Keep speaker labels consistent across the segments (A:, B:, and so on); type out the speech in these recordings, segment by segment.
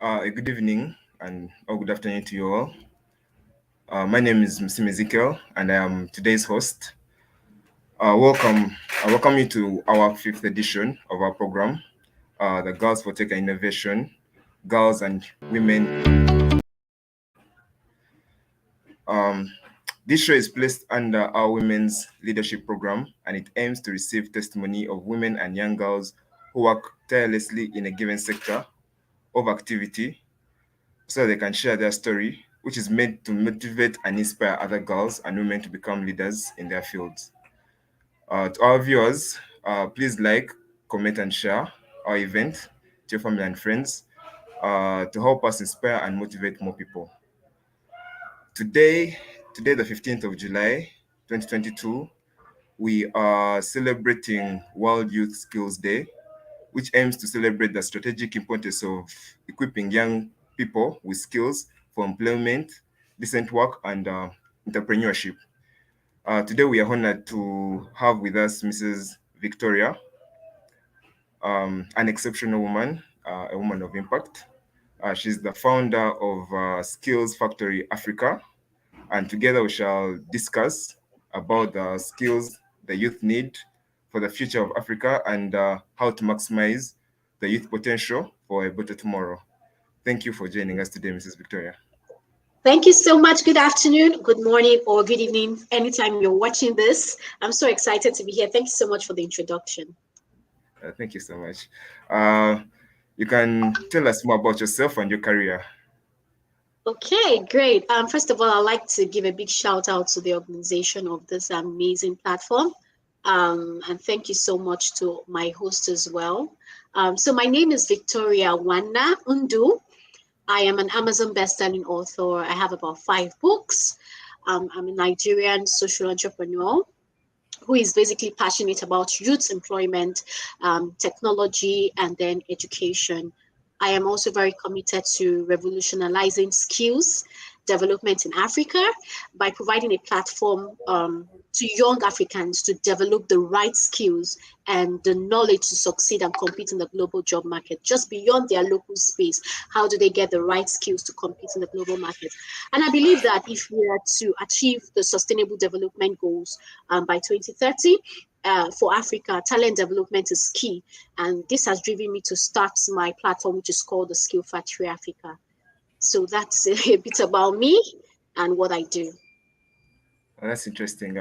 A: Good evening or good afternoon to you all. My name is Mr. Ezekiel, and I am today's host. Welcome. I welcome you to our fifth edition of our program, the Girls for Tech and Innovation, Girls and Women. Um, this show is placed under our Women's Leadership Program, and it aims to receive testimony of women and young girls who work tirelessly in a given sector of activity so they can share their story, which is meant to motivate and inspire other girls and women to become leaders in their fields. To our viewers, please like, comment, and share our event to your family and friends to help us inspire and motivate more people. Today, the 15th of July, 2022, we are celebrating World Youth Skills Day, which aims to celebrate the strategic importance of equipping young people with skills for employment, decent work, and entrepreneurship. Today, we are honored to have with us Mrs. Victoria, an exceptional woman, a woman of impact. She's the founder of Skills Factory Africa, and together we shall discuss about the skills the youth need for the future of Africa and how to maximize the youth potential for a better tomorrow. Thank you for joining us today, Mrs. Victoria.
B: Thank you so much. Good afternoon, good morning, or good evening, anytime you're watching this. I'm so excited to be here. Thank you so much for the introduction.
A: Thank you so much. You can tell us more about yourself and your career.
B: Okay, great. First of all, I'd like to give a big shout out to the organization of this amazing platform. And thank you so much to my host as well. So my name is Victoria Wana Undu. I am an Amazon best-selling author. I have about 5 books. I'm a Nigerian social entrepreneur who is basically passionate about youth employment, technology, and then education. I am also very committed to revolutionizing skills development in Africa by providing a platform to young Africans to develop the right skills and the knowledge to succeed and compete in the global job market, just beyond their local space. How do they get the right skills to compete in the global market? And I believe that if we are to achieve the sustainable development goals by 2030, for Africa, talent development is key. And this has driven me to start my platform, which is called the Skill Factory Africa. So that's a bit about me and what I do.
A: That's interesting.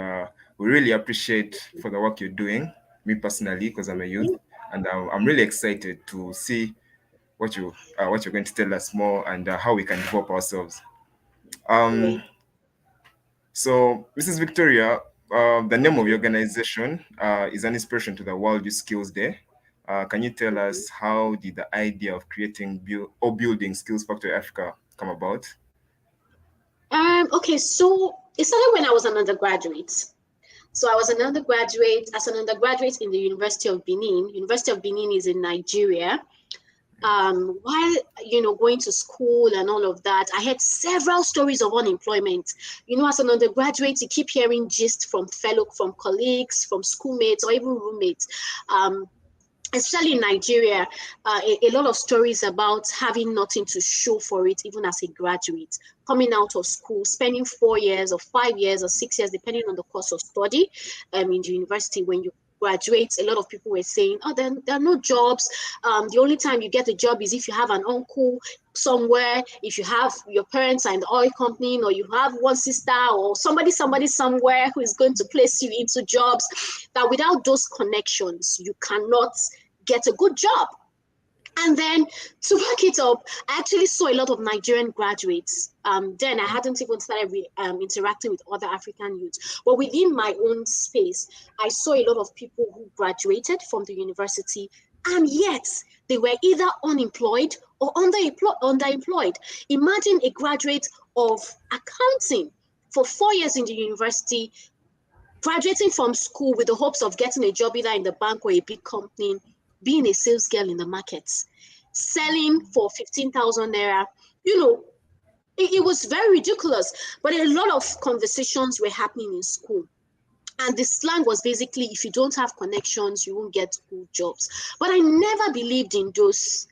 A: We really appreciate for the work you're doing, me personally, because I'm a youth, and I'm really excited to see what you're going to tell us more and how we can develop ourselves.
B: Great.
A: So, Mrs. Victoria, the name of your organization is an inspiration to the World Youth Skills Day. Can you tell us how did the idea of creating or building Skills Factory Africa come about?
B: Okay, so it started when I was an undergraduate. So I was an undergraduate, in the University of Benin. University of Benin is in Nigeria. While going to school and all of that, I had several stories of unemployment. As an undergraduate, you keep hearing gist from colleagues, from schoolmates, or even roommates. Especially in Nigeria, a lot of stories about having nothing to show for it, even as a graduate, coming out of school, spending 4 years or 5 years or 6 years, depending on the course of study in the university. When you graduate, a lot of people were saying, oh, there are no jobs. The only time you get a job is if you have an uncle somewhere, if you have your parents are in the oil company, or you have one sister or somebody somewhere who is going to place you into jobs, that without those connections, you cannot get a good job. And then to back it up, I actually saw a lot of Nigerian graduates. Then I hadn't even started interacting with other African youths. But within my own space, I saw a lot of people who graduated from the university, and yet they were either unemployed or underemployed. Imagine a graduate of accounting for 4 years in the university, graduating from school with the hopes of getting a job either in the bank or a big company, being a sales girl in the markets, selling for 15,000 naira. It was very ridiculous, but a lot of conversations were happening in school. And the slang was basically, if you don't have connections, you won't get good jobs. But I never believed in those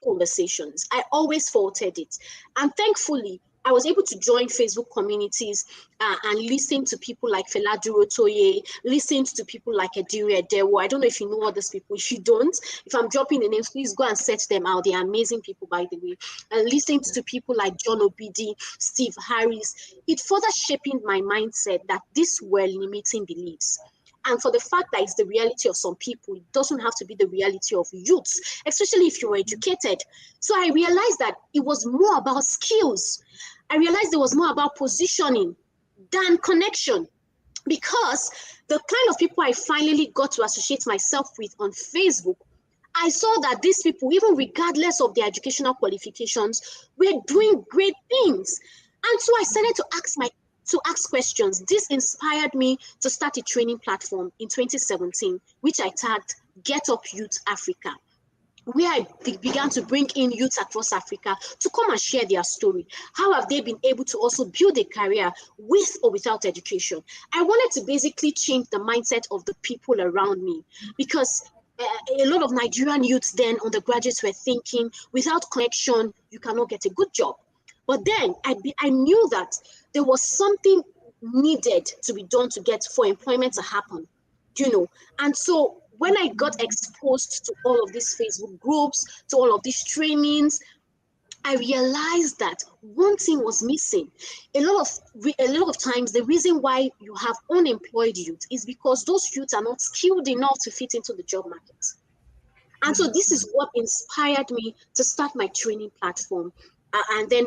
B: conversations. I always faulted it. And thankfully, I was able to join Facebook communities and listen to people like Fela Durotoye, listen to people like Ediri Edewo. I don't know if you know all these people. If you don't, if I'm dropping the names, please go and search them out. They're amazing people, by the way. And listening to people like John Obidi, Steve Harris, it further shaping my mindset that these were limiting beliefs. And for the fact that it's the reality of some people, it doesn't have to be the reality of youths, especially if you were educated. So I realized that it was more about skills. I realized it was more about positioning than connection, because the kind of people I finally got to associate myself with on Facebook, I saw that these people, even regardless of their educational qualifications, were doing great things. And so I started to ask questions. This inspired me to start a training platform in 2017, which I tagged Get Up Youth Africa, where I began to bring in youths across Africa to come and share their story. How have they been able to also build a career with or without education? I wanted to basically change the mindset of the people around me, because a lot of Nigerian youths then, undergraduates, were thinking, without connection, you cannot get a good job. But then I knew that there was something needed to be done to get for employment to happen, And so when I got exposed to all of these Facebook groups, to all of these trainings, I realized that one thing was missing. A lot of times, the reason why you have unemployed youth is because those youths are not skilled enough to fit into the job market. And so this is what inspired me to start my training platform. And then,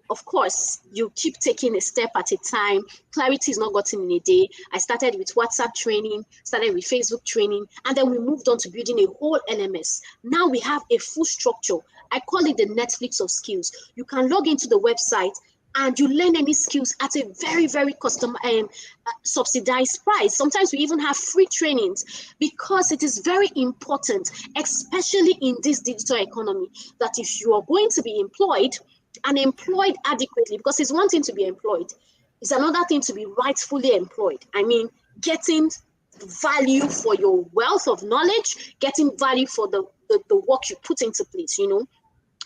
B: of course, you keep taking a step at a time. Clarity is not gotten in a day. I started with WhatsApp training, started with Facebook training, and then we moved on to building a whole LMS. Now we have a full structure. I call it the Netflix of skills. You can log into the website and you learn any skills at a very, very subsidized price. Sometimes we even have free trainings, because it is very important, especially in this digital economy, that if you are going to be employed and employed adequately, because it's one thing to be employed, it's another thing to be rightfully employed. I mean, getting value for your wealth of knowledge, getting value for the work you put into place,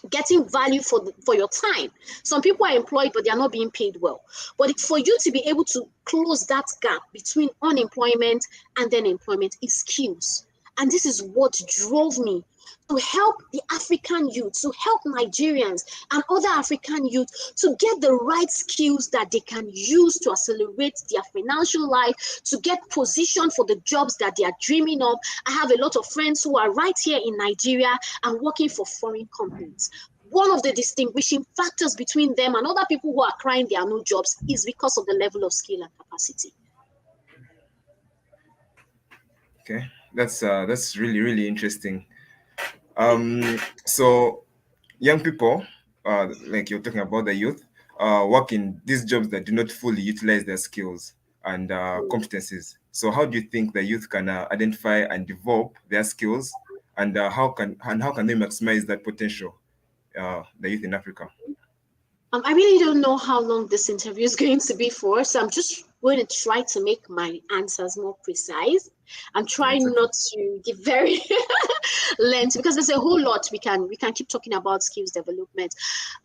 B: getting value for your time. Some people are employed, but they are not being paid well. But for you to be able to close that gap between unemployment and then employment is skills. And this is what drove me to help the African youth, to help Nigerians and other African youth to get the right skills that they can use to accelerate their financial life, to get positioned for the jobs that they are dreaming of. I have a lot of friends who are right here in Nigeria and working for foreign companies. One of the distinguishing factors between them and other people who are crying there are no jobs is because of the level of skill and capacity.
A: Okay, that's really, really interesting. So young people, like you're talking about the youth, work in these jobs that do not fully utilize their skills and competencies. So how do you think the youth can identify and develop their skills, and how can they maximize that potential, the youth in Africa?
B: I really don't know how long this interview is going to be for, so I'm just going to try to make my answers more precise. I'm trying not to give very lengthy, because there's a whole lot we can keep talking about skills development.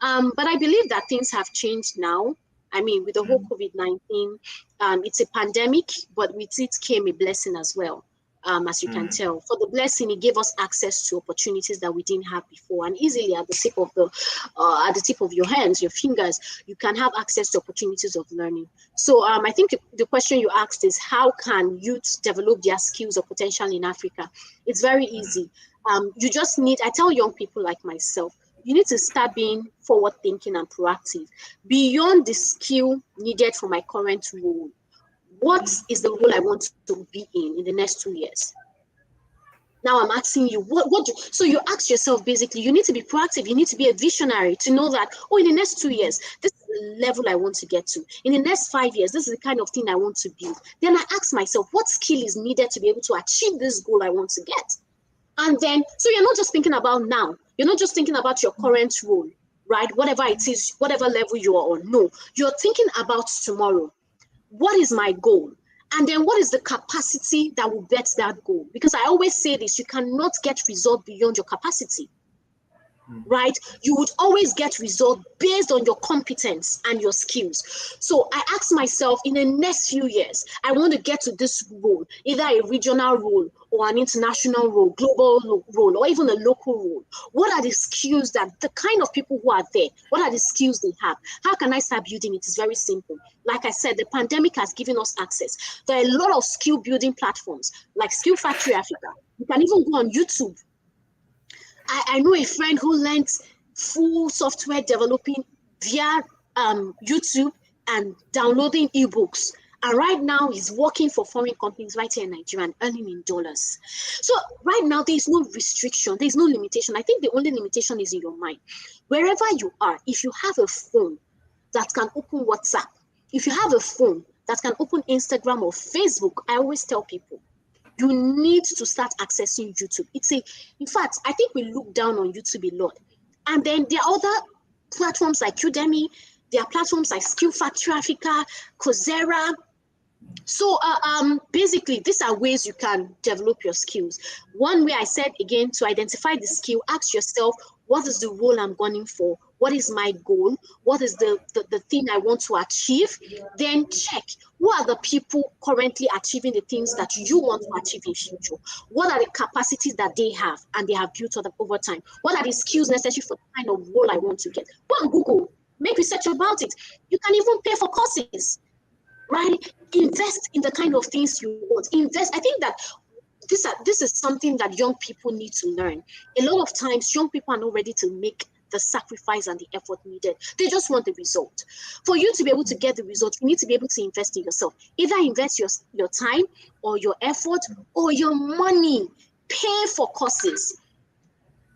B: But I believe that things have changed now. I mean, with the whole COVID-19, it's a pandemic, but with it came a blessing as well. As you can tell, for the blessing, it gave us access to opportunities that we didn't have before, and easily at the tip of your hands, your fingers, you can have access to opportunities of learning. So I think the question you asked is, how can youth develop their skills or potential in Africa? It's very easy. You just need, I tell young people like myself, you need to start being forward-thinking and proactive. Beyond the skill needed for my current role, what is the role I want to be in the next 2 years? Now I'm asking you, so you ask yourself, basically, you need to be proactive. You need to be a visionary to know that, in the next 2 years, this is the level I want to get to. In the next 5 years, this is the kind of thing I want to build. Then I ask myself, what skill is needed to be able to achieve this goal I want to get? And then, so you're not just thinking about now. You're not just thinking about your current role, right? Whatever it is, whatever level you are on. No, you're thinking about tomorrow. What is my goal? And then what is the capacity that will get that goal? Because I always say this, you cannot get result beyond your capacity. right? You would always get results based on your competence and your skills. So I asked myself, in the next few years, I want to get to this role, either a regional role or an international role, global role, or even a local role. What are the skills that the kind of people who are there, what are the skills they have? How can I start building it? It's very simple. Like I said, the pandemic has given us access. There are a lot of skill building platforms like Skill Factory Africa. You can even go on YouTube. I know a friend who learned full software developing via YouTube and downloading ebooks. And right now he's working for foreign companies right here in Nigeria and earning in dollars. So right now there is no restriction, there is no limitation. I think the only limitation is in your mind. Wherever you are, if you have a phone that can open WhatsApp, if you have a phone that can open Instagram or Facebook, I always tell people, you need to start accessing YouTube. In fact, I think we look down on YouTube a lot. And then there are other platforms like Udemy, there are platforms like Skill Factory Africa, Coursera. So basically, these are ways you can develop your skills. One way, I said again, to identify the skill, ask yourself, what is the role I'm gunning for? What is my goal? What is the thing I want to achieve? Then check, who are the people currently achieving the things that you want to achieve in future? What are the capacities that they have and they have built over time? What are the skills necessary for the kind of role I want to get? Go on Google, make research about it. You can even pay for courses, right? Invest in the kind of things you want. Invest. I think that this is something that young people need to learn. A lot of times, young people are not ready to make the sacrifice and the effort needed. They just want the result. For you to be able to get the result, you need to be able to invest in yourself. Either invest your time or your effort or your money. Pay for courses.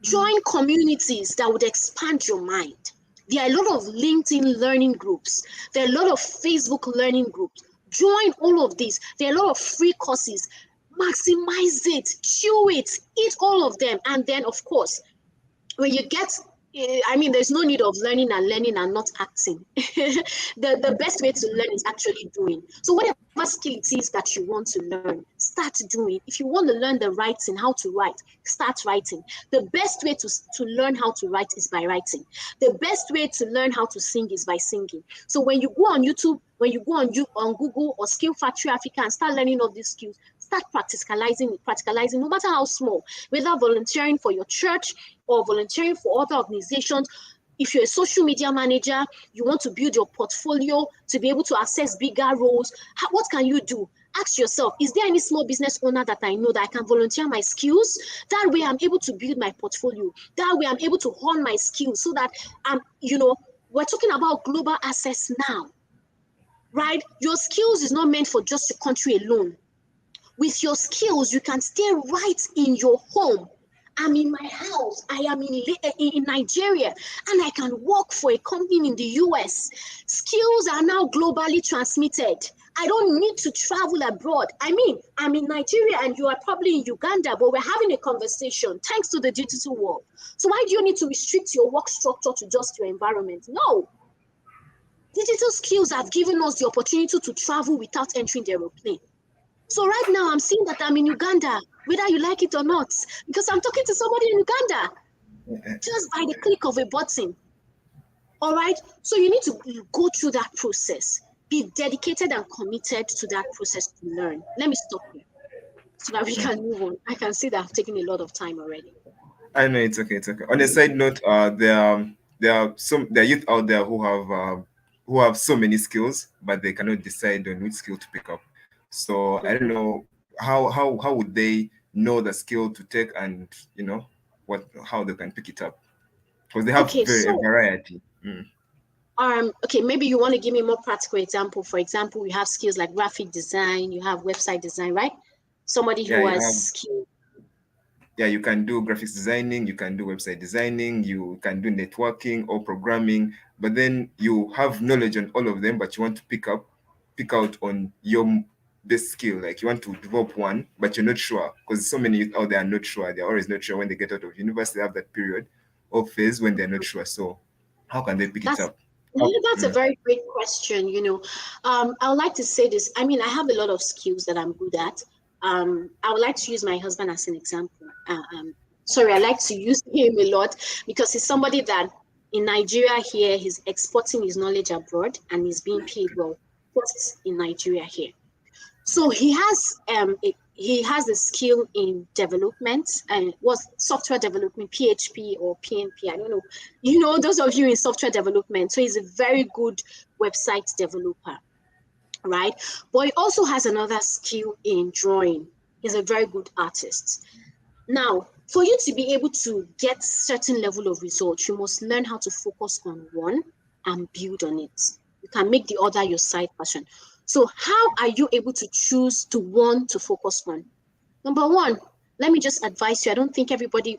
B: Join communities that would expand your mind. There are a lot of LinkedIn learning groups. There are a lot of Facebook learning groups. Join all of these. There are a lot of free courses. Maximize it, chew it, eat all of them. And then, of course, when you get, there's no need of learning and not acting. The best way to learn is actually doing. So whatever skill it is that you want to learn, start doing. If you want to learn the writing, how to write, start writing. The best way to learn how to write is by writing. The best way to learn how to sing is by singing. So when you go on YouTube, when you go on Google or Skill Factory Africa and start learning all these skills, start practicalizing, no matter how small, whether volunteering for your church or volunteering for other organizations. If you're a social media manager, you want to build your portfolio to be able to access bigger roles, what can you do? Ask yourself, is there any small business owner that I know that I can volunteer my skills? That way I'm able to build my portfolio. That way I'm able to hone my skills so that we're talking about global access now, right? Your skills is not meant for just your country alone. With your skills, you can stay right in your home. I'm in my house. I am in Nigeria, and I can work for a company in the US. Skills are now globally transmitted. I don't need to travel abroad. I'm in Nigeria, and you are probably in Uganda, but we're having a conversation thanks to the digital world. So why do you need to restrict your work structure to just your environment? No. Digital skills have given us the opportunity to travel without entering the aeroplane. So right now, I'm seeing that I'm in Uganda, whether you like it or not, because I'm talking to somebody in Uganda, just by the click of a button. All right? So you need to go through that process. Be dedicated and committed to that process to learn. Let me stop here so that we can move on. I can see that I've taken a lot of time already.
A: I know it's okay. On a side note, there are youth out there who have so many skills, but they cannot decide on which skill to pick up. So I don't know how would they know the skill to take, and how they can pick it up, because they have a variety.
B: Okay, maybe you want to give me a more practical example. For example, you have skills like graphic design, you have website design, right? Somebody who has skills.
A: Yeah, you can do graphics designing, you can do website designing, you can do networking or programming, but then you have knowledge on all of them, but you want to pick out on your best skill. Like you want to develop one, but you're not sure, because so many youth out there are not sure. They're always not sure when they get out of university. They have that period or phase when they're not sure. So how can they pick it up?
B: That's a very great question. I would like to say this. I have a lot of skills that I'm good at. I would like to use my husband as an example. Sorry, I like to use him a lot because he's somebody that in Nigeria here, he's exporting his knowledge abroad and he's being paid well, first in Nigeria here. So he has a skill in development and was software development, PHP or PNP. I don't know. You know, those of you in software development. So he's a very good website developer, right? But he also has another skill in drawing. He's a very good artist. Now, for you to be able to get certain level of results, you must learn how to focus on one and build on it. You can make the other your side passion. So how are you able to choose to one to focus on? Number one, let me just advise you. I don't think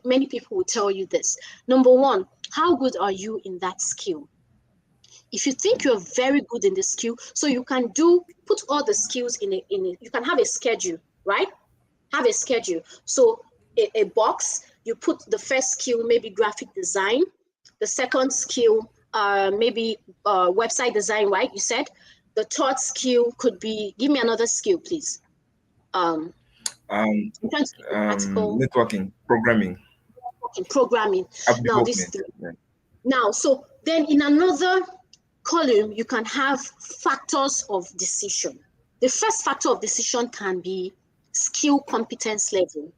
B: many people will tell you this. Number one, how good are you in that skill? If you think you're very good in the skill, so you can put all the skills you can have a schedule, right? Have a schedule. So a box, you put the first skill, maybe graphic design, the second skill, maybe website design, right? You said the third skill could be, give me another skill, please.
A: Networking, programming.
B: Now, these three. Yeah. Now, so then in another column, you can have factors of decision. The first factor of decision can be skill competence level.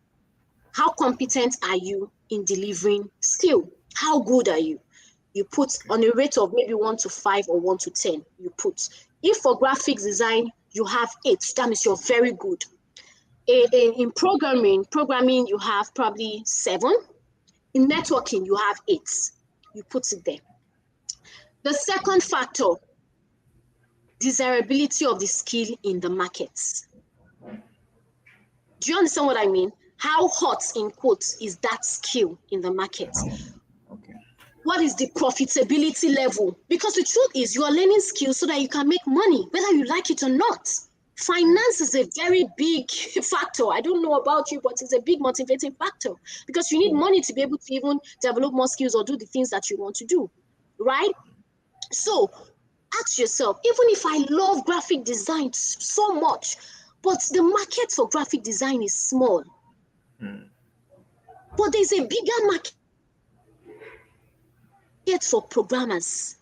B: How competent are you in delivering skill? How good are you? You put on a rate of maybe 1 to 5 or 1 to 10, you put. If for graphics design, you have 8, that means you're very good. In programming, you have probably 7. In networking, you have 8. You put it there. The second factor, desirability of the skill in the markets. Do you understand what I mean? How hot, in quotes, is that skill in the market?
A: Okay.
B: What is the profitability level? Because the truth is, you are learning skills so that you can make money, whether you like it or not. Finance is a very big factor. I don't know about you, but it's a big motivating factor because you need money to be able to even develop more skills or do the things that you want to do, right? So ask yourself, even if I love graphic design so much, but the market for graphic design is small, but there's a bigger market for programmers.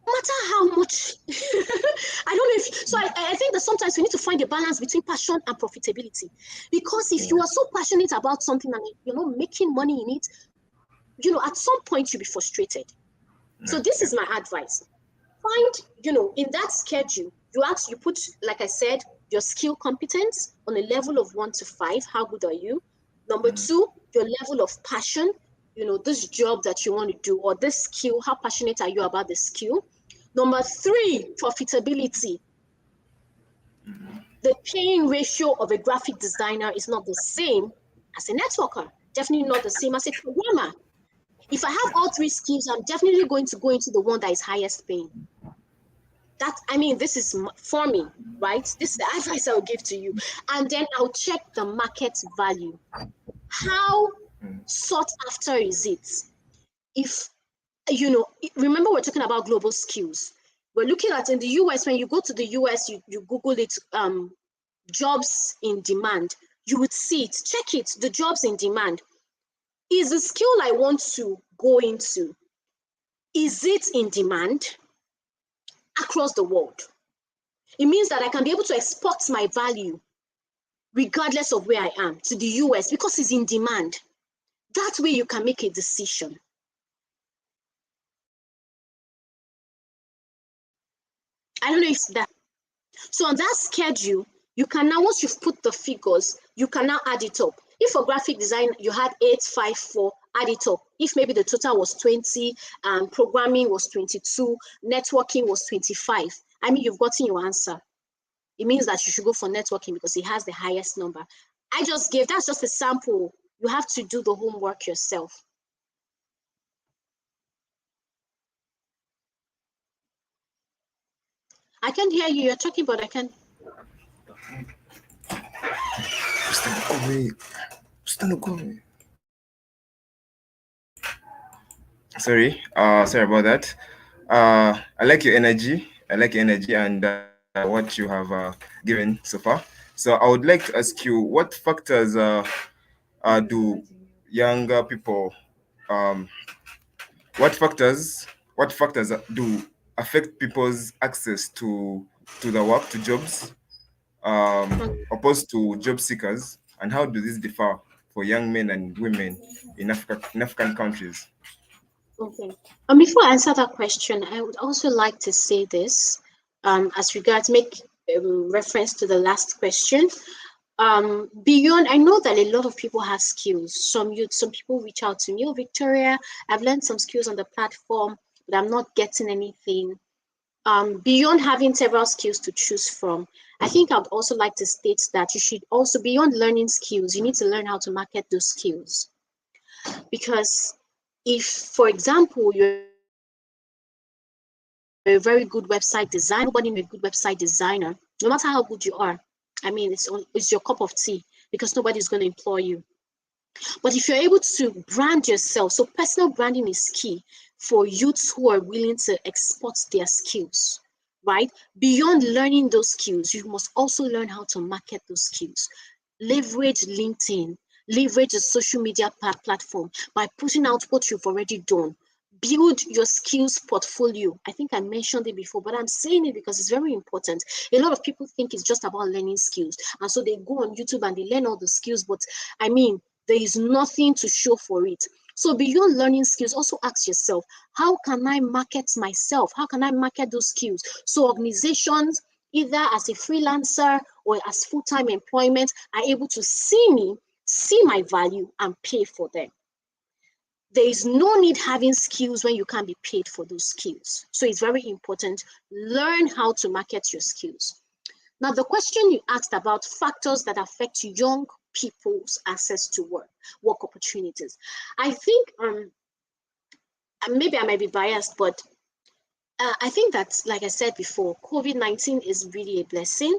B: No matter how much, I don't know if, so I think that sometimes we need to find a balance between passion and profitability. Because if you are so passionate about something and you're not making money in it, you know, at some point you'll be frustrated. So this is my advice. Find, in that schedule, you put, like I said, your skill competence on a level of 1 to 5. How good are you? Number 2, your level of passion, this job that you want to do or this skill, how passionate are you about the skill? Number 3, profitability. The paying ratio of a graphic designer is not the same as a networker, definitely not the same as a programmer. If I have all 3 skills, I'm definitely going to go into the one that is highest paying. This is for me, right? This is the advice I'll give to you. And then I'll check the market value. How sought after is it? If, remember we're talking about global skills. We're looking at in the US, when you go to the US, you Google it, jobs in demand. You would see it, check it, the jobs in demand. Is the skill I want to go into, is it in demand across the world? It means that I can be able to export my value regardless of where I am to the US because it's in demand. That way you can make a decision. I don't know if that. So on that schedule, you can now, once you've put the figures, you can now add it up. If for graphic design, you had 8, 5, 4, add it up. If maybe the total was 20, programming was 22, networking was 25, you've gotten your answer. It means that you should go for networking because it has the highest number. That's just a sample. You have to do the homework yourself. I can't hear you. You're talking, but I can't.
A: Sorry about that. I like your energy. And what you have given so far. So I would like to ask you, what factors do younger people, um, what factors do affect people's access to the work, to jobs, opposed to job seekers, and how do these differ for young men and women in African countries?
B: Okay. Before I answer that question, I would also like to say this, as regards make reference to the last question. Beyond, I know that a lot of people have skills. Some people reach out to me, oh, Victoria, I've learned some skills on the platform, but I'm not getting anything. Beyond having several skills to choose from, I think I'd also like to state that you should also, beyond learning skills, you need to learn how to market those skills. Because if, for example, you're a very good website designer, nobody knows a good website designer, no matter how good you are. I mean, it's your cup of tea because nobody's going to employ you. But if you're able to brand yourself, so personal branding is key for youths who are willing to export their skills, right? Beyond learning those skills, you must also learn how to market those skills. Leverage LinkedIn, leverage a social media platform by putting out what you've already done. Build your skills portfolio. I think I mentioned it before, but I'm saying it because it's very important. A lot of people think it's just about learning skills, and so they go on YouTube and they learn all the skills, but I mean, there is nothing to show for it. So beyond learning skills, also ask yourself, how can I market myself? How can I market those skills? So organizations, either as a freelancer or as full-time employment, are able to see me, see my value, and pay for them. There is no need having skills when you can't be paid for those skills. So it's very important. Learn how to market your skills. Now, the question you asked about factors that affect young people's access to work opportunities. I think, maybe I might be biased, but I think that, like I said before, COVID-19 is really a blessing,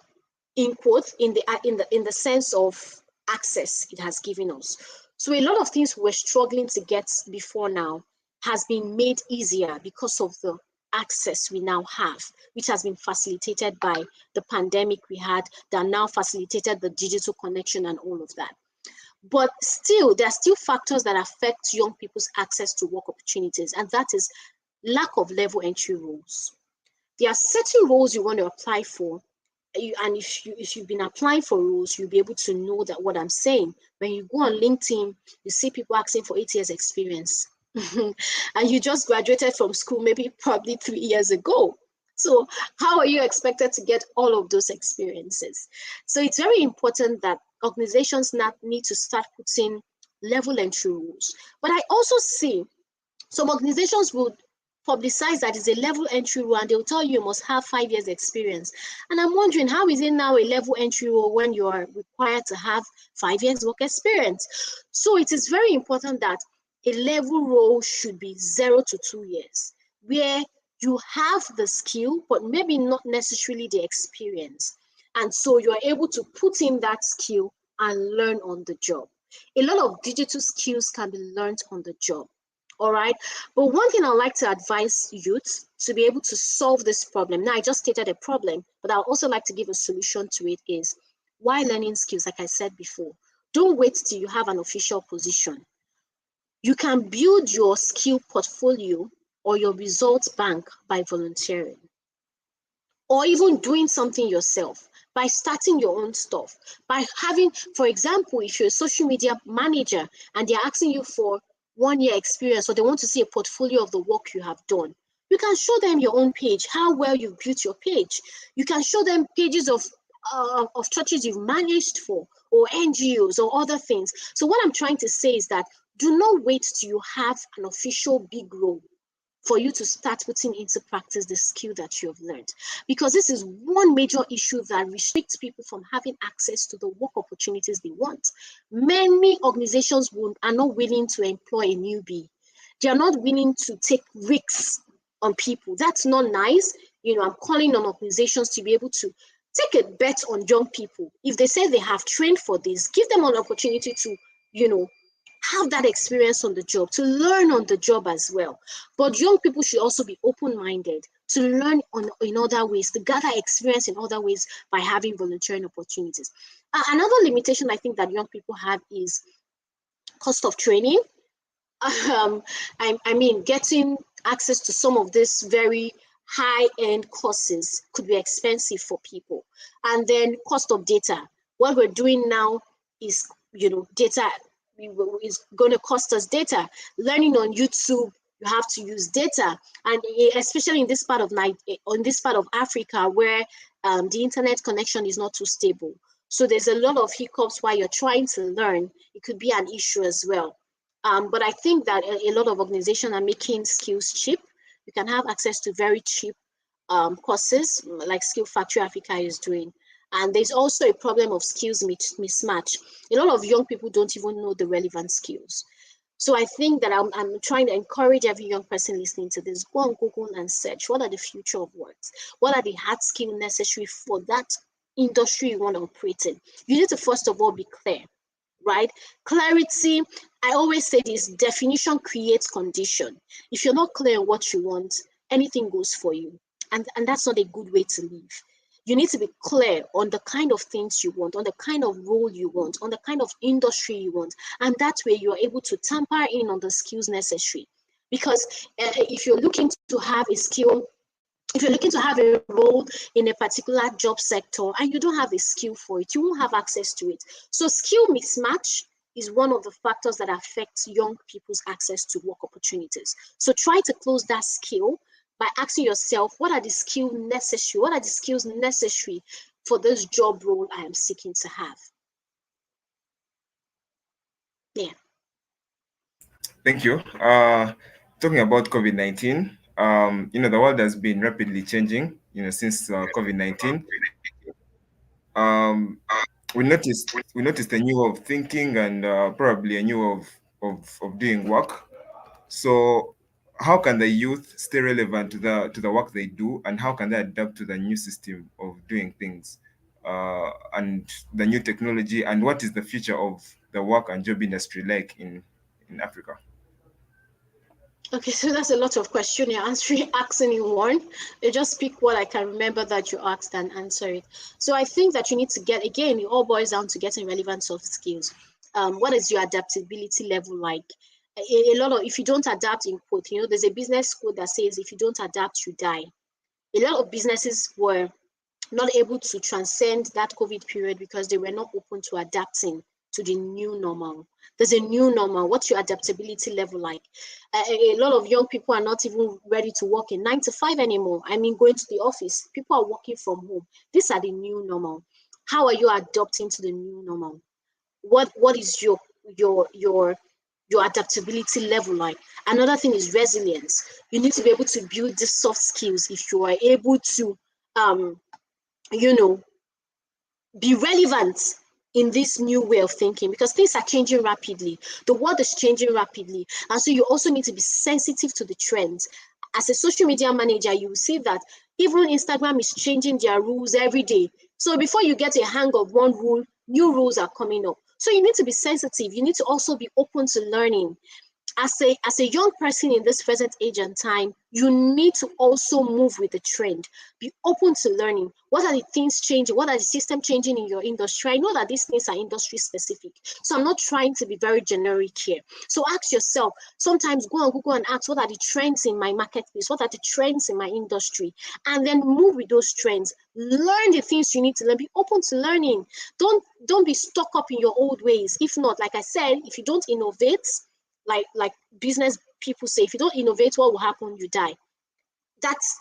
B: in quotes, in the sense of access it has given us. So a lot of things we're struggling to get before now has been made easier because of the access we now have, which has been facilitated by the pandemic we had, that now facilitated the digital connection and all of that. But still, there are still factors that affect young people's access to work opportunities, and that is lack of level entry roles. There are certain roles you want to apply for, and if you've been applying for roles, you'll be able to know that what I'm saying. When you go on LinkedIn, you see people asking for 8 years experience, and you just graduated from school maybe probably 3 years ago. So how are you expected to get all of those experiences? So it's very important that organizations now need to start putting level entry rules. But I also see some organizations would publicize that it's a level entry rule, and they'll tell you must have 5 years experience. And I'm wondering, how is it now a level entry rule when you are required to have 5 years work experience? So it is very important that a level role should be 0 to 2 years, where you have the skill, but maybe not necessarily the experience. And so you're able to put in that skill and learn on the job. A lot of digital skills can be learned on the job. All right. But one thing I'd like to advise youth to be able to solve this problem. Now, I just stated a problem, but I'd also like to give a solution to it is, while learning skills, like I said before, don't wait till you have an official position. You can build your skill portfolio or your results bank by volunteering, or even doing something yourself, by starting your own stuff, by having, for example, if you're a social media manager and they're asking you for 1 year experience, or they want to see a portfolio of the work you have done, you can show them your own page, how well you've built your page. You can show them pages of churches you've managed for, or NGOs, or other things. So what I'm trying to say is that do not wait till you have an official big role for you to start putting into practice the skill that you have learned. Because this is one major issue that restricts people from having access to the work opportunities they want. Many organizations are not willing to employ a newbie. They are not willing to take risks on people. That's not nice. I'm calling on organizations to be able to take a bet on young people. If they say they have trained for this, give them an opportunity to, have that experience on the job, to learn on the job as well. But young people should also be open-minded to learn in other ways, to gather experience in other ways by having volunteering opportunities. Another limitation I think that young people have is cost of training. I mean, getting access to some of these very high-end courses could be expensive for people. And then cost of data. What we're doing now is, data is going to cost us data. Learning on YouTube, you have to use data, and especially in this part of Africa, where the internet connection is not too stable. So there's a lot of hiccups while you're trying to learn. It could be an issue as well. But I think that a lot of organizations are making skills cheap. You can have access to very cheap courses like Skill Factory Africa is doing. And there's also a problem of skills mismatch. A lot of young people don't even know the relevant skills. So I think that I'm trying to encourage every young person listening to this, go on Google and search, what are the future of works? What are the hard skills necessary for that industry you want to operate in? You need to first of all be clear, right? Clarity, I always say this, definition creates condition. If you're not clear on what you want, anything goes for you. And that's not a good way to live. You need to be clear on the kind of things you want, on the kind of role you want, on the kind of industry you want. And that way you're able to tamper in on the skills necessary. Because if you're looking to have a skill, if you're looking to have a role in a particular job sector and you don't have a skill for it, you won't have access to it. So skill mismatch is one of the factors that affects young people's access to work opportunities. So try to close that skill by asking yourself, what are the skills necessary? What are the skills necessary for this job role I am seeking to have? Yeah.
A: Thank you. Talking about COVID-19, the world has been rapidly changing, since COVID-19. We noticed a new way of thinking and probably a new way of doing work. So how can the youth stay relevant to the work they do, and how can they adapt to the new system of doing things, and the new technology, and what is the future of the work and job industry like in Africa?
B: Okay, so that's a lot of questions you're asking in one. I just pick what I can remember that you asked and answer it. So I think that you need to get, again, it all boils down to getting relevant soft skills. What is your adaptability level like? A lot of, if you don't adapt, in quote, there's a business quote that says, if you don't adapt, you die. A lot of businesses were not able to transcend that COVID period because they were not open to adapting to the new normal. There's a new normal. What's your adaptability level like? A lot of young people are not even ready to work in 9 to 5 anymore. I mean, going to the office. People are working from home. These are the new normal. How are you adapting to the new normal? What is your adaptability level like? Another thing is resilience. You need to be able to build these soft skills if you are able to be relevant in this new way of thinking, because things are changing rapidly. The world is changing rapidly. And so you also need to be sensitive to the trends. As a social media manager, you will see that even Instagram is changing their rules every day. So before you get a hang of one rule, new rules are coming up. So you need to be sensitive. You need to also be open to learning. As a young person in this present age and time, you need to also move with the trend. Be open to learning. What are the things changing? What are the systems changing in your industry? I know that these things are industry specific, so I'm not trying to be very generic here. So ask yourself, sometimes go on Google and ask, what are the trends in my marketplace? What are the trends in my industry? And then move with those trends. Learn the things you need to learn. Be open to learning. Don't be stuck up in your old ways. If not, like I said, if you don't innovate, like business people say, if you don't innovate, what will happen? You die. That's,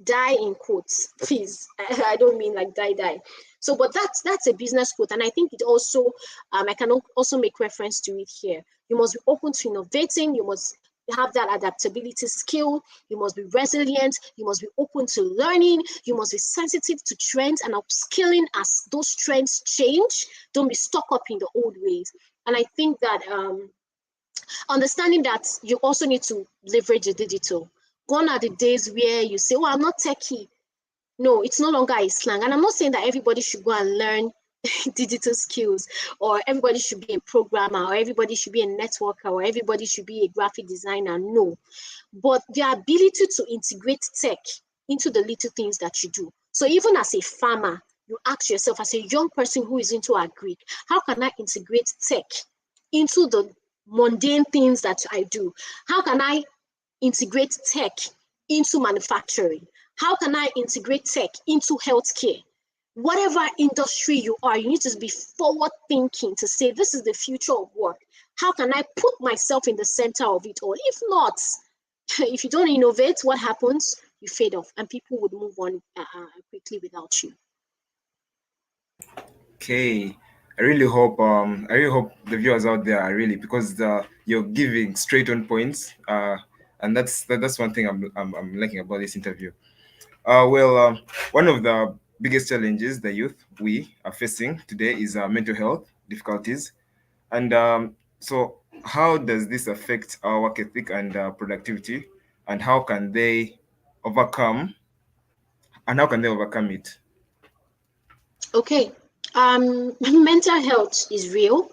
B: die in quotes, please. I don't mean like die. So, but that's a business quote, and I think it also, I can also make reference to it here. You must be open to innovating. You must have that adaptability skill. You must be resilient. You must be open to learning. You must be sensitive to trends and upskilling as those trends change. Don't be stuck up in the old ways. And I think that understanding that you also need to leverage the digital. Gone are the days where you say, I'm not techie. No, it's no longer a slang. And I'm not saying that everybody should go and learn digital skills, or everybody should be a programmer, or everybody should be a networker, or everybody should be a graphic designer. No, but the ability to integrate tech into the little things that you do. So even as a farmer, you ask yourself, as a young person who is into agri, how can I integrate tech into the mundane things that I do? How can I integrate tech into manufacturing? How can I integrate tech into healthcare? Whatever industry you are, you need to be forward thinking to say, this is the future of work. How can I put myself in the center of it all? If not, if you don't innovate, what happens? You fade off, and people would move on quickly without you.
A: Okay. I really hope the viewers out there are really, because you're giving straight on points, and that's one thing I'm liking about this interview. One of the biggest challenges the youth we are facing today is mental health difficulties, and so how does this affect our work ethic and productivity, and overcome how can they overcome it?
B: Okay. Mental health is real.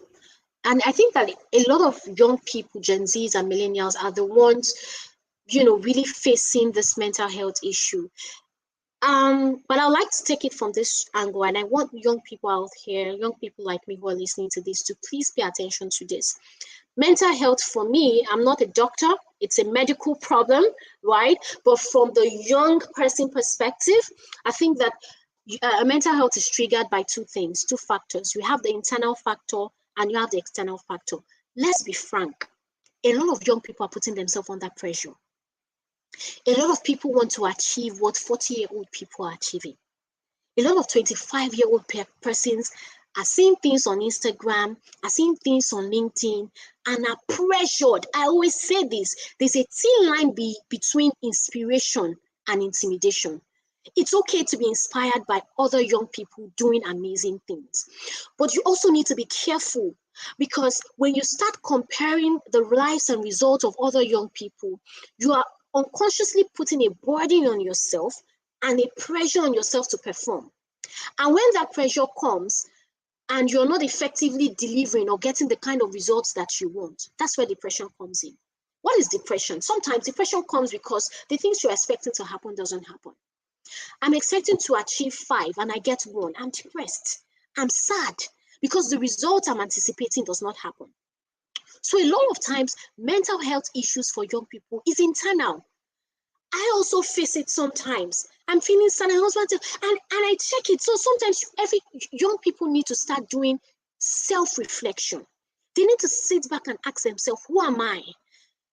B: And I think that a lot of young people, Gen Zs and millennials, are the ones, really facing this mental health issue. But I'd like to take it from this angle, and I want young people out here, young people like me who are listening to this, to please pay attention to this. Mental health, for me, I'm not a doctor, it's a medical problem, right? But from the young person perspective, I think that mental health is triggered by two factors. You have the internal factor and you have the external factor. Let's be frank, a lot of young people are putting themselves under pressure. A lot of people want to achieve what 40-year-old people are achieving. A lot of 25-year-old persons are seeing things on Instagram, are seeing things on LinkedIn, and are pressured. I always say this, there's a thin line between inspiration and intimidation. It's okay to be inspired by other young people doing amazing things, but you also need to be careful, because when you start comparing the lives and results of other young people, you are unconsciously putting a burden on yourself and a pressure on yourself to perform. And when that pressure comes and you're not effectively delivering or getting the kind of results that you want, that's where depression comes in. What is depression? Sometimes depression comes because the things you're expecting to happen doesn't happen. I'm expecting to achieve 5 and I get 1. I'm depressed. I'm sad because the result I'm anticipating does not happen. So a lot of times, mental health issues for young people is internal. I also face it sometimes. I'm feeling sad and I check it. So sometimes every young people need to start doing self-reflection. They need to sit back and ask themselves, who am I?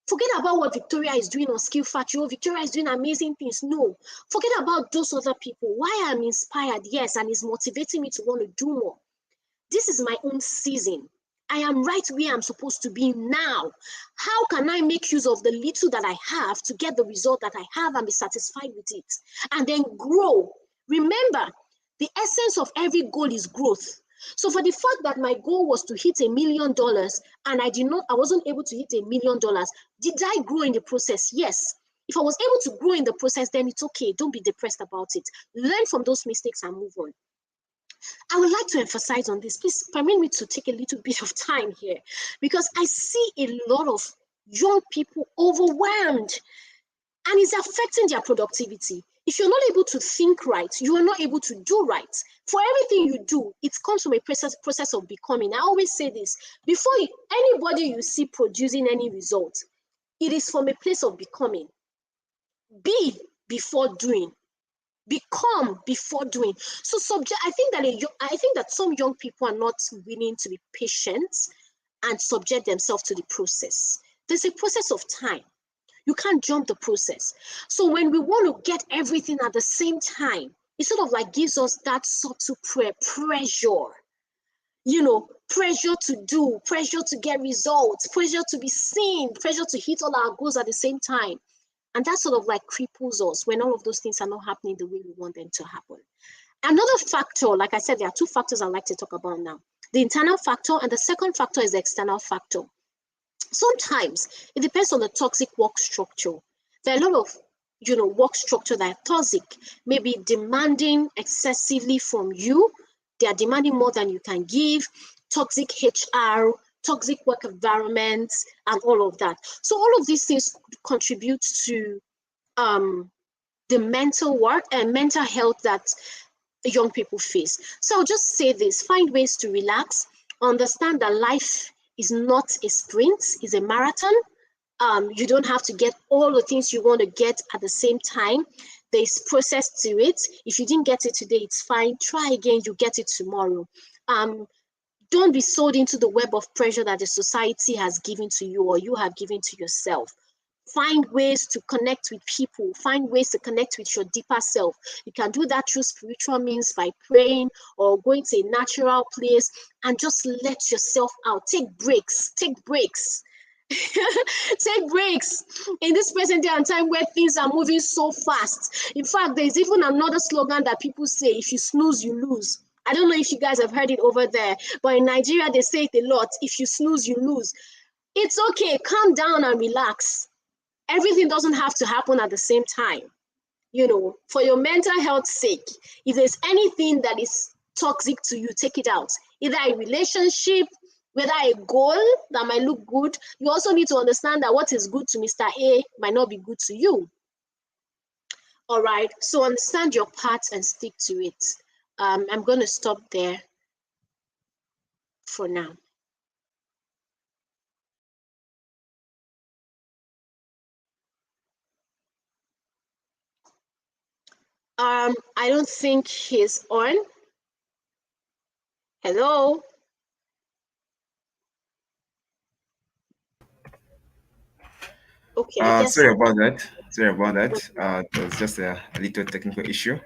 B: Forget about what Victoria is doing on Skill Factory. Oh, Victoria is doing amazing things. No, forget about those other people. Why I'm inspired, yes, and it's motivating me to want to do more. This is my own season. I am right where I'm supposed to be now. How can I make use of the little that I have to get the result that I have and be satisfied with it? And then grow. Remember, the essence of every goal is growth. So for the fact that my goal was to hit $1 million and I wasn't able to hit $1 million, did I grow in the process? Yes. If I was able to grow in the process, then it's okay. Don't be depressed about it. Learn from those mistakes and move on. I would like to emphasize on this. Please permit me to take a little bit of time here, because I see a lot of young people overwhelmed and it's affecting their productivity. If you're not able to think right, you are not able to do right. For everything you do, it comes from a process of becoming. I always say this, before anybody you see producing any result, it is from a place of becoming. Be before doing. Become before doing. So I think that some young people are not willing to be patient and subject themselves to the process. There's a process of time. You can't jump the process. So when we want to get everything at the same time, it sort of like gives us that subtle pressure. Pressure to do, pressure to get results, pressure to be seen, pressure to hit all our goals at the same time. And that sort of like cripples us when all of those things are not happening the way we want them to happen. Another factor, like I said, there are two factors I'd like to talk about now. The internal factor, and the second factor is the external factor. Sometimes it depends on the toxic work structure. There are a lot of work structure that are toxic, maybe demanding excessively from you. They are demanding more than you can give, toxic HR, toxic work environments, and all of that. So all of these things contribute to the mental health that young people face. So I'll just say this: find ways to relax, understand that life is not a sprint, it's a marathon. You don't have to get all the things you want to get at the same time. There's process to it. If you didn't get it today, it's fine. Try again, you get it tomorrow. Don't be sold into the web of pressure that the society has given to you or you have given to yourself. Find ways to connect with people. Find ways to connect with your deeper self. You can do that through spiritual means, by praying or going to a natural place and just let yourself out. Take breaks. Take breaks. Take breaks in this present day and time where things are moving so fast. In fact, there's even another slogan that people say: if you snooze, you lose. I don't know if you guys have heard it over there, but in Nigeria, they say it a lot: if you snooze, you lose. It's okay. Calm down and relax. Everything doesn't have to happen at the same time. You know, for your mental health's sake, if there's anything that is toxic to you, take it out. Either a relationship, whether a goal that might look good. You also need to understand that what is good to Mr. A might not be good to you. All right, so understand your part and stick to it. I'm going to stop there for now. I don't think he's on. Hello? Okay, I guess.
A: Sorry about that. Sorry about that. It was just a little technical issue.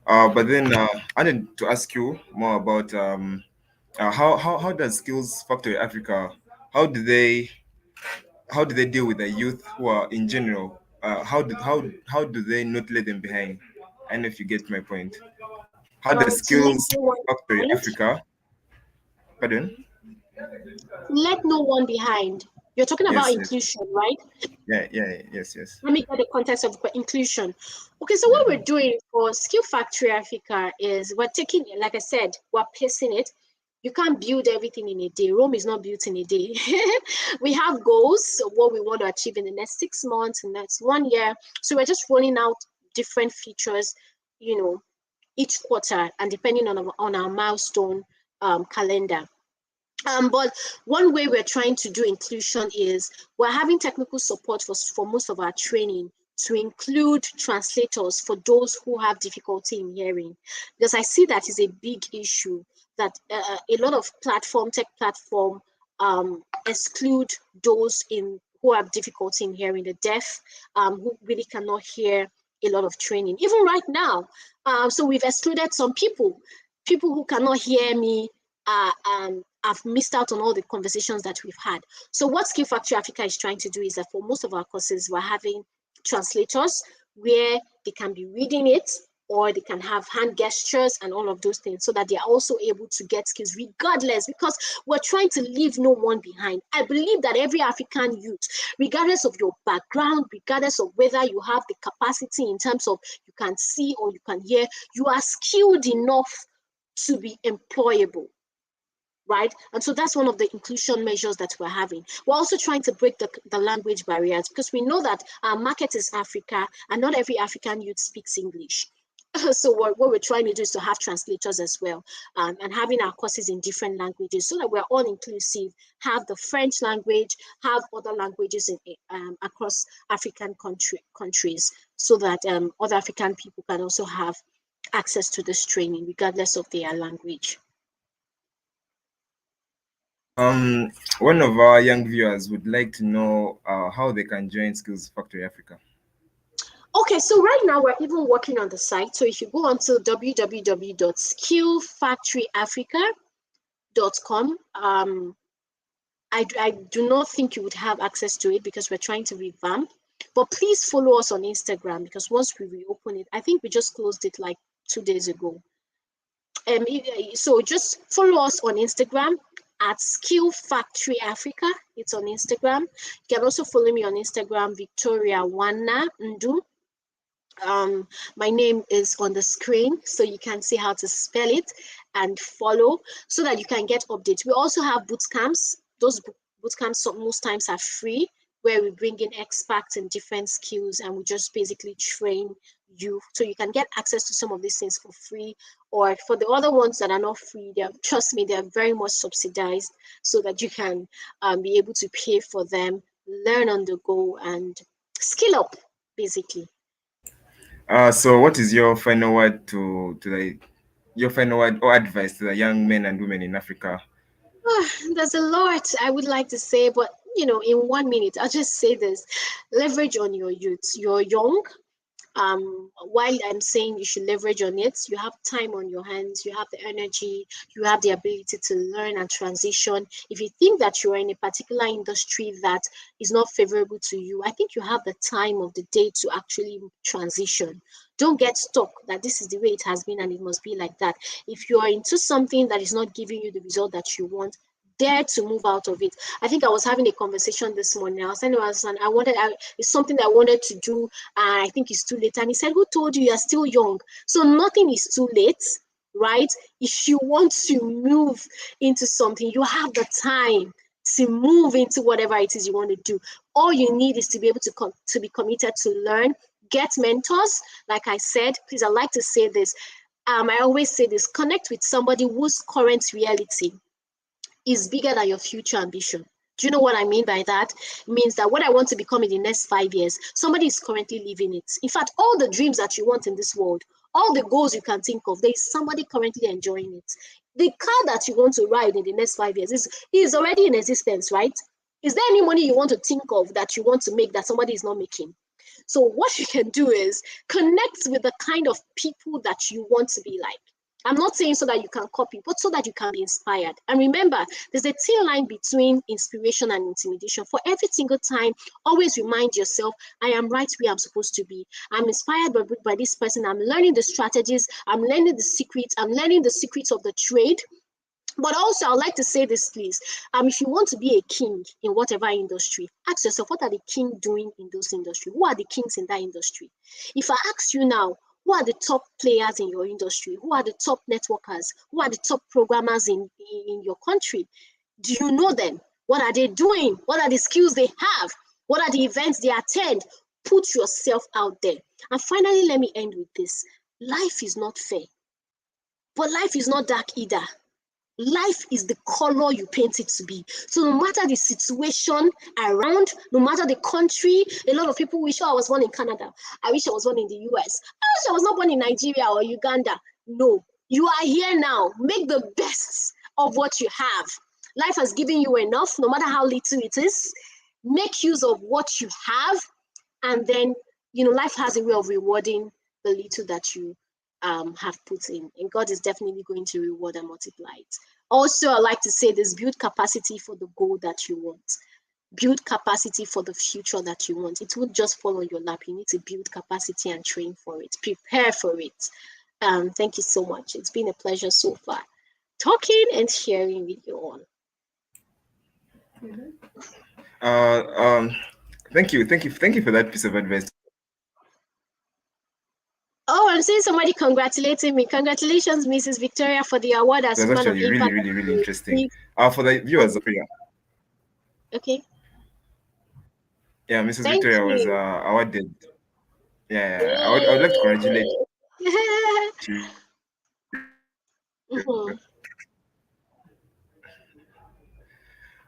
A: But then I wanted to ask you more about how does Skills Factory Africa, how do they deal with the youth who are in general? How do they not let them behind? I don't know if you get my point. How does
B: To let
A: Skills
B: no one
A: Factory
B: behind.
A: Africa, pardon?
B: Let no one behind. You're talking about
A: Yes, yes.
B: inclusion, right?
A: Yes.
B: Let me get the context of inclusion. Okay, so what we're doing for Skill Factory Africa is we're taking, like I said, we're pacing it. You can't build everything in a day. Rome is not built in a day. We have goals of what we want to achieve in the next 6 months and next 1 year. So we're just rolling out different features, you know, each quarter and depending on our milestone calendar. But one way we're trying to do inclusion is we're having technical support for most of our training to include translators for those who have difficulty in hearing, because I see that is a big issue that a lot of tech platform exclude those who have difficulty in hearing, the deaf, who really cannot hear a lot of training, even right now. So we've excluded some people who cannot hear me. I've missed out on all the conversations that we've had. So what Skill Factory Africa is trying to do is that for most of our courses, we're having translators where they can be reading it or they can have hand gestures and all of those things so that they are also able to get skills regardless, because we're trying to leave no one behind. I believe that every African youth, regardless of your background, regardless of whether you have the capacity in terms of you can see or you can hear, you are skilled enough to be employable. Right? And so that's one of the inclusion measures that we're having. We're also trying to break the language barriers because we know that our market is Africa and not every African youth speaks English. So what we're trying to do is to have translators as well, and having our courses in different languages so that we're all inclusive, have the French language, have other languages across African countries so that other African people can also have access to this training regardless of their language.
A: One of our young viewers would like to know how they can join Skills Factory Africa.
B: Okay, so right now we're even working on the site. So if you go onto www.skillfactoryafrica.com, I do not think you would have access to it because we're trying to revamp. But please follow us on Instagram because once we reopen it, I think we just closed it like 2 days ago. So just follow us on Instagram at Skill Factory Africa. It's on Instagram. You can also follow me on Instagram, Victoria Wana Ndu. My name is on the screen, so you can see how to spell it and follow so that you can get updates. We also have boot camps. Those boot camps most times are free, where we bring in experts in different skills and we just basically train you so you can get access to some of these things for free. Or for the other ones that are not free, trust me, they're very much subsidized so that you can be able to pay for them, learn on the go, and skill up basically.
A: So what is your final word your final word or advice to the young men and women in Africa?
B: There's a lot I would like to say, but in 1 minute, I'll just say this: leverage on your youth. You're young. While I'm saying you should leverage on it, you have time on your hands, you have the energy, you have the ability to learn and transition. If you think that you are in a particular industry that is not favorable to you, I think you have the time of the day to actually transition. Don't get stuck that this is the way it has been and it must be like that. If you are into something that is not giving you the result that you want, dare to move out of it. I think I was having a conversation this morning. I was saying, it's something that I wanted to do, and I think it's too late. And he said, "Who told you you're still young?" So nothing is too late, right? If you want to move into something, you have the time to move into whatever it is you want to do. All you need is to be able to be committed to learn, get mentors. Like I said, please, I like to say this. I always say this: connect with somebody whose current reality is bigger than your future ambition. Do you know what I mean by that? It means that what I want to become in the next 5 years, somebody is currently living it. In fact, all the dreams that you want in this world, all the goals you can think of, there is somebody currently enjoying it. The car that you want to ride in the next 5 years is already in existence, right? Is there any money you want to think of that you want to make that somebody is not making? So what you can do is connect with the kind of people that you want to be like. I'm not saying so that you can copy, but so that you can be inspired. And remember, there's a thin line between inspiration and intimidation. For every single time, always remind yourself, I am right where I'm supposed to be. I'm inspired by this person. I'm learning the strategies. I'm learning the secrets. I'm learning the secrets of the trade. But also, I'd like to say this, please. If you want to be a king in whatever industry, ask yourself, what are the king doing in those industry? Who are the kings in that industry? If I ask you now, who are the top players in your industry? Who are the top networkers? Who are the top programmers in your country? Do you know them? What are they doing? What are the skills they have? What are the events they attend? Put yourself out there. And finally, let me end with this. Life is not fair, but life is not dark either. Life is the color you paint it to be. So no matter the situation around, no matter the country, a lot of people wish, I was born in Canada. I wish I was born in the US. I wish I was not born in Nigeria or Uganda. No, you are here now. Make the best of what you have. Life has given you enough, no matter how little it is. Make use of what you have, and then life has a way of rewarding the little that you have put in, and God is definitely going to reward and multiply it. Also, I like to say this: build capacity for the goal that you want. Build capacity for the future that you want. It won't just fall on your lap. You need to build capacity and train for it. Prepare for it. Thank you so much. It's been a pleasure so far, talking and sharing with you all.
A: Thank you for that piece of advice.
B: Oh, I'm seeing somebody congratulating me. Congratulations, Mrs. Victoria, for the award as
A: It was
B: Woman of
A: actually
B: Impact.
A: really interesting. For the viewers,
B: Okay.
A: yeah, Mrs.
B: Thank
A: Victoria was
B: you.
A: awarded. Yeah, I would like to congratulate you.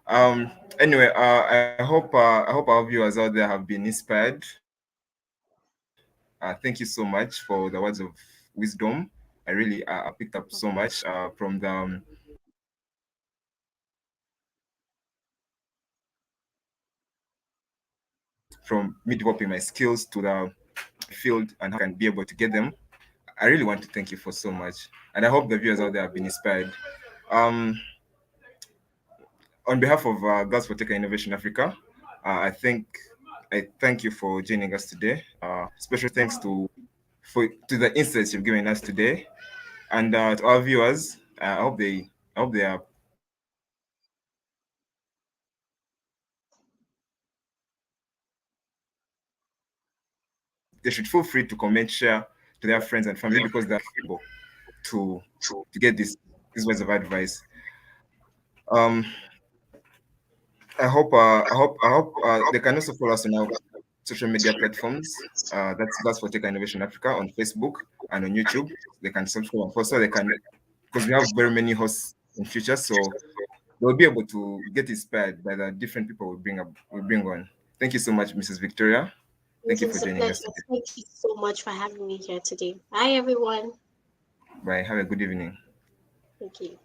B: Mhm.
A: Anyway, I hope our viewers out there have been inspired. Thank you so much for the words of wisdom. I really picked up so much from the from me developing my skills to the field and how I can be able to get them. I really want to thank you for so much, and I hope the viewers out there have been inspired. Um, on behalf of Girls for Tech and Innovation Africa, I thank you for joining us today. Special thanks to the insights you've given us today, and to our viewers. I hope they should feel free to comment, share to their friends and family because they're able to get these words of advice. Um, I hope they can also follow us on our social media platforms. That's for Tech Innovation Africa on Facebook and on YouTube. They can subscribe. Also, they can, because we have very many hosts in future, so they'll be able to get inspired by the different people we bring on. Thank you so much, Mrs. Victoria. Thank
B: It
A: you for
B: was a
A: joining us
B: pleasure.
A: today.
B: Thank you so much for having me here today. Bye, everyone.
A: Bye. Have a good evening.
B: Thank you.